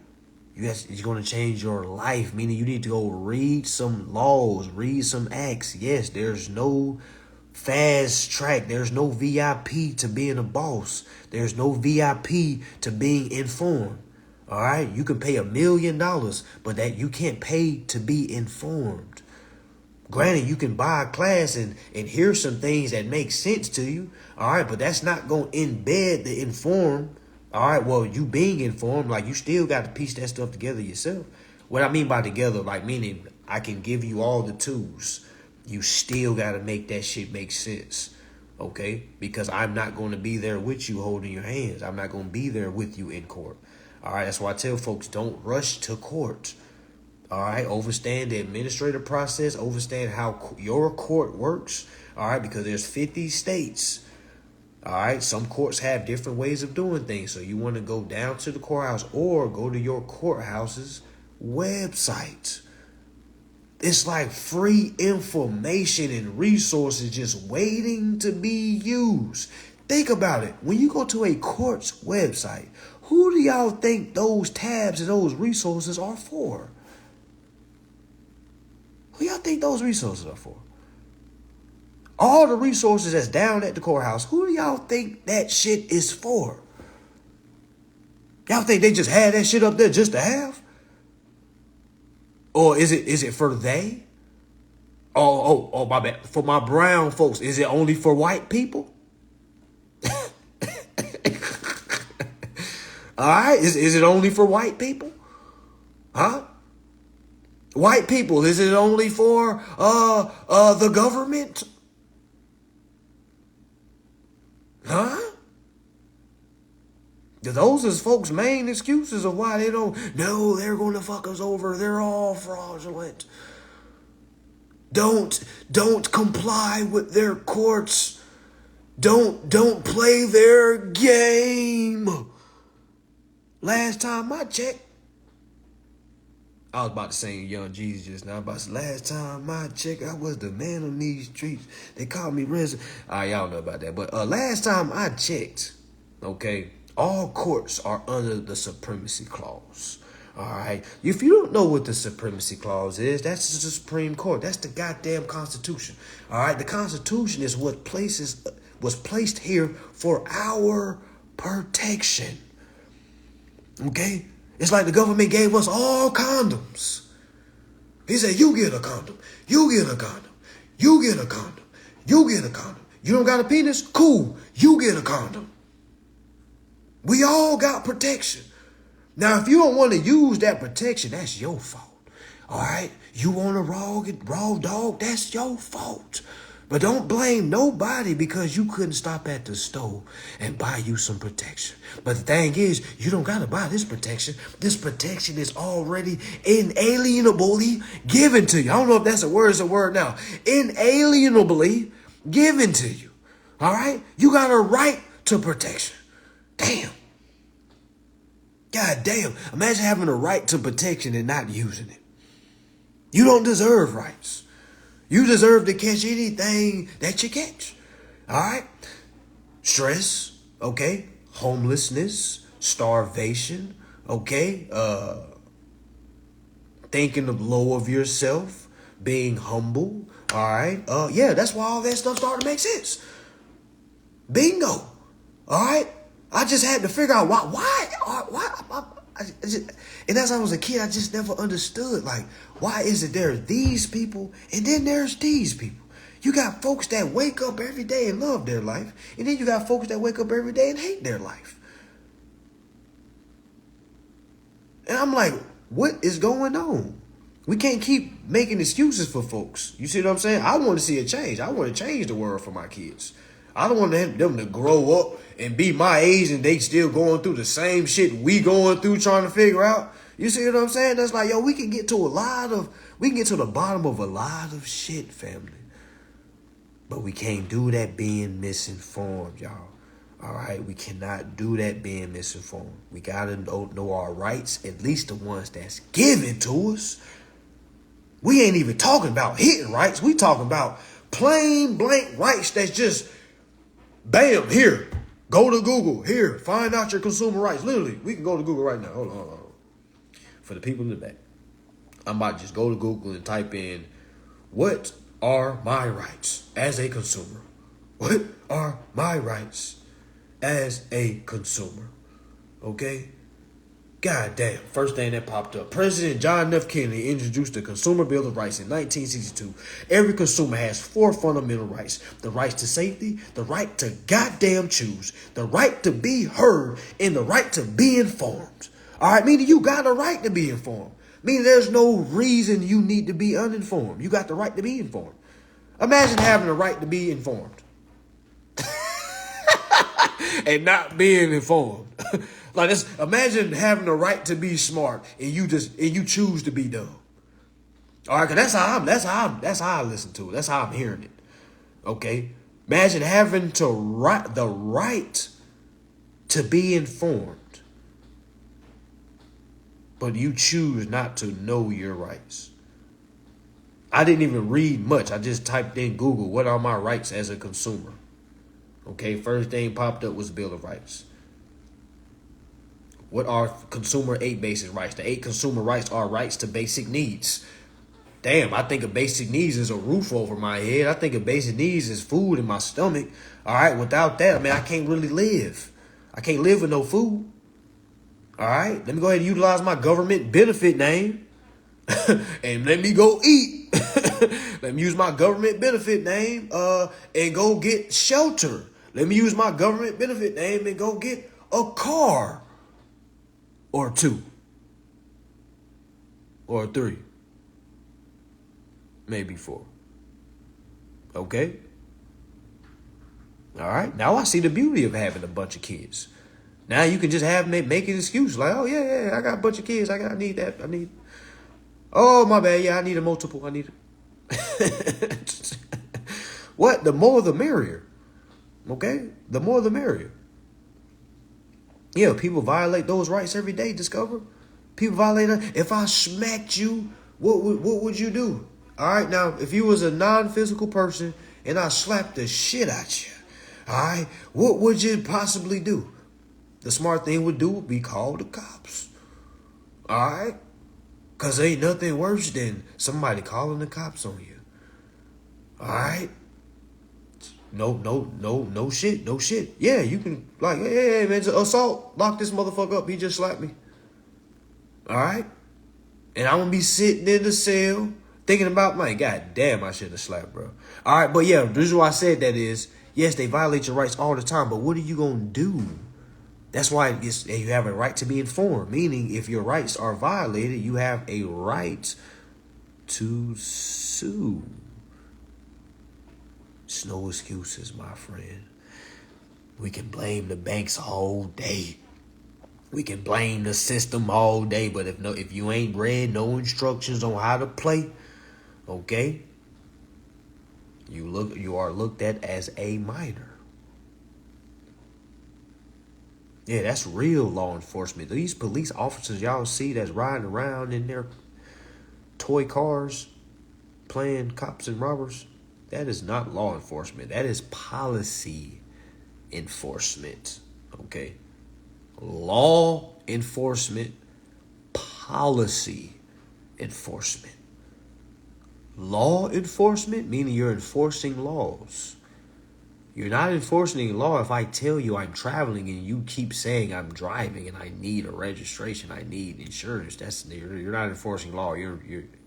Speaker 1: It's going to change your life, meaning you need to go read some laws, read some acts. Yes, there's no fast track. There's no VIP to being a boss. There's no VIP to being informed. All right, you can pay $1 million, but that you can't pay to be informed. Granted, you can buy a class and hear some things that make sense to you. All right, but that's not going to embed the inform. All right, well, you being informed, like you still got to piece that stuff together yourself. What I mean by together, like meaning I can give you all the tools. You still got to make that shit make sense. Okay, because I'm not going to be there with you holding your hands. I'm not going to be there with you in court. All right, that's why I tell folks, don't rush to court. All right, understand the administrative process, understand how your court works. All right, because there's 50 states. All right, some courts have different ways of doing things. So you want to go down to the courthouse or go to your courthouse's website. It's like free information and resources just waiting to be used. Think about it. When you go to a court's website, who do y'all think those tabs and those resources are for? Who y'all think those resources are for? All the resources that's down at the courthouse, who do y'all think that shit is for? Y'all think they just had that shit up there just to have? Or is it for they? Oh, my bad. For my brown folks, is it only for white people? All right, is it only for white people? Huh? White people, is it only for the government? Huh? Those is folks' main excuses of why they don't know they're going to fuck us over. They're all fraudulent. Don't comply with their courts. Don't play their game. Last time I checked, I was about to sing Young Jesus just now. But last time I checked, I was the man on these streets. They called me Reza. Y'all know about that. But last time I checked, okay, all courts are under the supremacy clause. All right. If you don't know what the supremacy clause is, that's the Supreme Court. That's the goddamn Constitution. All right. The Constitution is what was placed here for our protection. Okay? It's like the government gave us all condoms. He said, you get a condom. You get a condom. You get a condom. You get a condom. You don't got a penis? Cool. You get a condom. We all got protection. Now, if you don't want to use that protection, that's your fault. All right? You want a raw dog? That's your fault. But don't blame nobody because you couldn't stop at the store and buy you some protection. But the thing is, you don't got to buy this protection. This protection is already inalienably given to you. I don't know if that's a word. It's a word now. Inalienably given to you. All right? You got a right to protection. Damn. God damn. Imagine having a right to protection and not using it. You don't deserve rights. You deserve to catch anything that you catch. All right? Stress, okay? Homelessness, starvation, okay? Thinking of low of yourself, being humble, all right? Yeah, that's why all that stuff started to make sense. Bingo. All right? I just had to figure out and as I was a kid, I just never understood, like, why is it there are these people and then there's these people? You got folks that wake up every day and love their life, and then you got folks that wake up every day and hate their life. And I'm like, what is going on? We can't keep making excuses for folks. You see what I'm saying? I want to see a change. I want to change the world for my kids. I don't want them to grow up and be my age and they still going through the same shit we going through trying to figure out. You see what I'm saying? That's like, yo, we can get to the bottom of a lot of shit, family. But we can't do that being misinformed, y'all. All right? We cannot do that being misinformed. We got to know our rights, at least the ones that's given to us. We ain't even talking about hidden rights. We talking about plain blank rights that's just, bam, here. Go to Google. Here, find out your consumer rights. Literally, we can go to Google right now. Hold on. For the people in the back, I'm about to just go to Google and type in, what are my rights as a consumer? What are my rights as a consumer? Okay? God damn. First thing that popped up. President John F. Kennedy introduced the Consumer Bill of Rights in 1962. Every consumer has 4 fundamental rights. The right to safety, the right to goddamn choose, the right to be heard, and the right to be informed. All right? Meaning you got a right to be informed. Meaning there's no reason you need to be uninformed. You got the right to be informed. Imagine having the right to be informed. And not being informed. Like this, imagine having the right to be smart and you choose to be dumb. All right, cause that's how I listen to it. That's how I'm hearing it. Okay, imagine having the right to be informed, but you choose not to know your rights. I didn't even read much. I just typed in Google, what are my rights as a consumer? Okay, first thing popped up was Bill of Rights. What are consumer 8 basic rights? The 8 consumer rights are rights to basic needs. Damn, I think of basic needs as a roof over my head. I think of basic needs as food in my stomach. All right, without that, I mean, I can't really live. I can't live with no food. All right, let me go ahead and utilize my government benefit name and let me go eat. Let me use my government benefit name and go get shelter. Let me use my government benefit name and go get a car or 2 or 3, maybe 4. Okay? All right. Now I see the beauty of having a bunch of kids. Now you can just make an excuse like, oh yeah, I got a bunch of kids. I need that. Oh my bad. Yeah, I need a multiple. I need it. What? The more the merrier. Okay? The more the merrier. Yeah, people violate those rights every day, Discover. People violate that. If I smacked you, what would you do? All right, now, if you was a non-physical person and I slapped the shit at you, all right, what would you possibly do? The smart thing would do would be call the cops. All right? Because ain't nothing worse than somebody calling the cops on you. All right? No shit. Yeah, you can, like, hey, man, it's an assault. Lock this motherfucker up. He just slapped me. All right? And I'm going to be sitting in the cell thinking about, man, god damn, I should have slapped, bro. All right, but yeah, the reason why I said that is, yes, they violate your rights all the time, but what are you going to do? That's why you have a right to be informed, meaning if your rights are violated, you have a right to sue. It's no excuses, my friend. We can blame the banks all day. We can blame the system all day, but if you ain't read no instructions on how to play, okay, you are looked at as a minor. Yeah, that's real law enforcement. These police officers y'all see that's riding around in their toy cars playing cops and robbers, that is not law enforcement. That is policy enforcement. Okay? Law enforcement, policy enforcement. Law enforcement, meaning you're enforcing laws. You're not enforcing law if I tell you I'm traveling and you keep saying I'm driving and I need a registration, I need insurance. You're not enforcing law. You're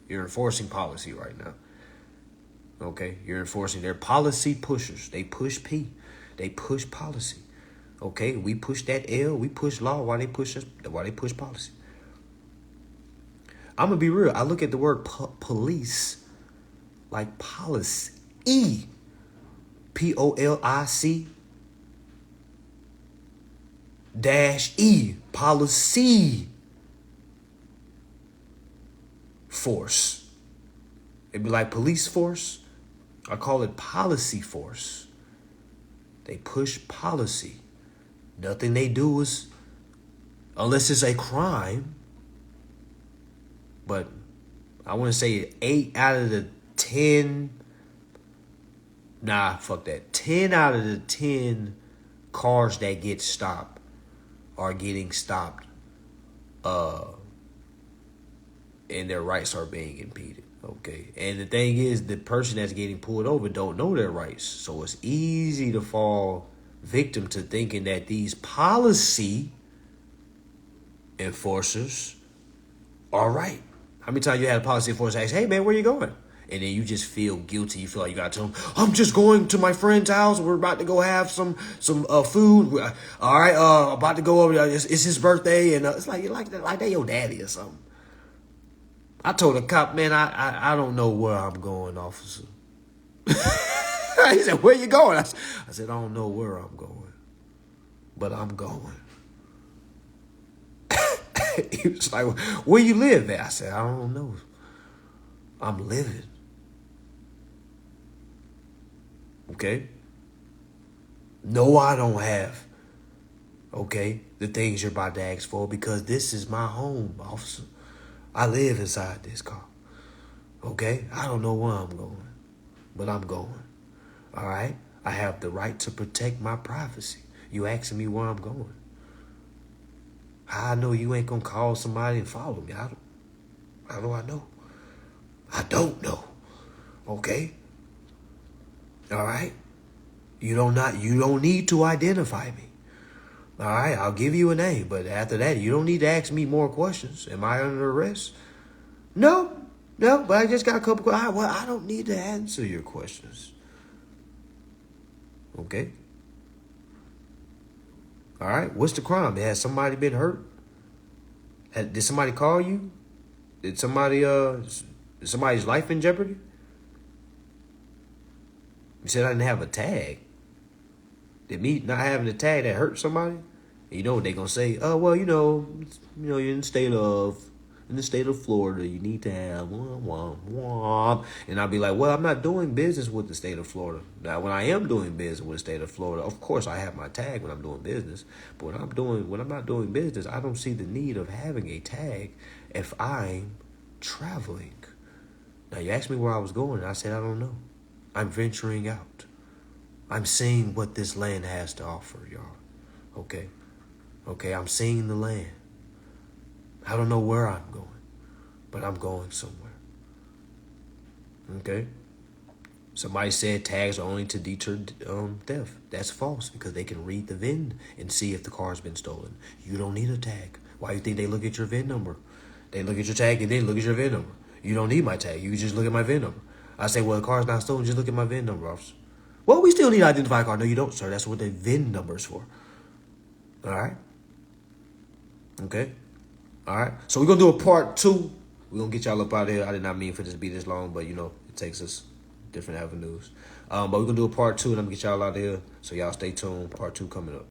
Speaker 1: enforcing policy right now. Okay, you're enforcing. They're policy pushers. They push P. They push policy. Okay, we push that L. We push law while they push us. While they push policy. I'm gonna be real. I look at the word police like policy. POLIC -E, policy force. It'd be like police force. I call it policy force. They push policy. Nothing they do is, unless it's a crime, but I want to say 8 out of the 10. Nah, fuck that. 10 out of the 10 cars that get stopped are getting stopped and their rights are being impeded. Okay. And the thing is, the person that's getting pulled over don't know their rights. So it's easy to fall victim to thinking that these policy enforcers are right. How many times you had a policy enforcer ask, "Hey man, where you going?" And then you just feel guilty. You feel like you got to tell them, "I'm just going to my friend's house. We're about to go have some food. All right, about to go over there. It's his birthday." And it's like they your daddy or something. I told the cop, "Man, I don't know where I'm going, officer." He said, "Where you going?" I said, "I don't know where I'm going, but I'm going." He was like, "Where you live at?" I said, "I don't know. I'm living." Okay? No, I don't have, okay, the things you're about to ask for, because this is my home, officer. I live inside this car. Okay? I don't know where I'm going, but I'm going. All right? I have the right to protect my privacy. You asking me where I'm going. How I know you ain't gonna call somebody and follow me? How do I know? I don't know. Okay? All right? You don't need to identify me. All right? I'll give you a name, but after that, you don't need to ask me more questions. Am I under arrest? No, but I just got a couple questions. Well, I don't need to answer your questions. Okay? All right? What's the crime? Has somebody been hurt? Did somebody call you? Did somebody's life in jeopardy? You said I didn't have a tag. Did me not having a tag that hurt somebody? And you know what they're gonna say? Oh, well, you're in the state of Florida, you need to have and I'll be like, well, I'm not doing business with the state of Florida. Now, when I am doing business with the state of Florida, of course I have my tag when I'm doing business. But when I'm not doing business, I don't see the need of having a tag if I'm traveling. Now, you asked me where I was going, and I said I don't know. I'm venturing out. I'm seeing what this land has to offer, y'all. Okay, I'm seeing the land. I don't know where I'm going, but I'm going somewhere. Okay? Somebody said tags are only to deter theft. That's false, because they can read the VIN and see if the car's been stolen. You don't need a tag. Why do you think they look at your VIN number? They look at your tag and then look at your VIN number. You don't need my tag. You just look at my VIN number. I say, well, the car's not stolen. Just look at my VIN number, officer. Well, we still need to identify a car. No, you don't, sir. That's what the VIN number is for. All right? Okay? All right? So we're going to do a part 2. We're going to get y'all up out of here. I did not mean for this to be this long, but, it takes us different avenues. But we're going to do a part 2, and I'm going to get y'all out of here. So y'all stay tuned. Part 2 coming up.